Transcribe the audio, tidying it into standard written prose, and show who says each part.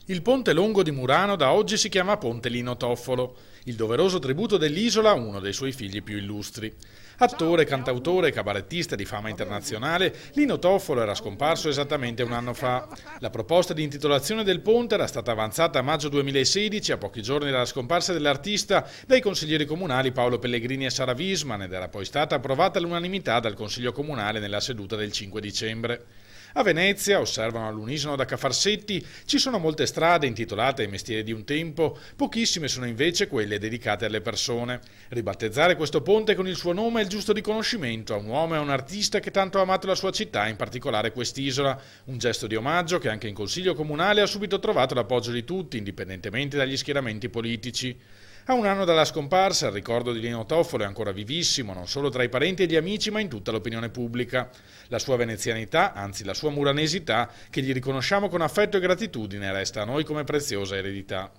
Speaker 1: Il ponte lungo di Murano da oggi si chiama Ponte Lino Toffolo, il doveroso tributo dell'isola a uno dei suoi figli più illustri. Attore, cantautore e cabarettista di fama internazionale, Lino Toffolo era scomparso esattamente un anno fa. La proposta di intitolazione del ponte era stata avanzata a maggio 2016, a pochi giorni dalla scomparsa dell'artista, dai consiglieri comunali Paolo Pellegrini e Sara Wiesmann ed era poi stata approvata all'unanimità dal Consiglio Comunale nella seduta del 5 dicembre. A Venezia, osservano all'unisono da Cafarsetti, ci sono molte strade intitolate ai mestieri di un tempo, pochissime sono invece quelle dedicate alle persone. Ribattezzare questo ponte con il suo nome è il giusto riconoscimento a un uomo e a un artista che tanto ha amato la sua città, in particolare quest'isola, un gesto di omaggio che anche in Consiglio Comunale ha subito trovato l'appoggio di tutti, indipendentemente dagli schieramenti politici. A un anno dalla scomparsa, il ricordo di Lino Toffolo è ancora vivissimo, non solo tra i parenti e gli amici, ma in tutta l'opinione pubblica. La sua venezianità, anzi la sua muranesità, che gli riconosciamo con affetto e gratitudine, resta a noi come preziosa eredità.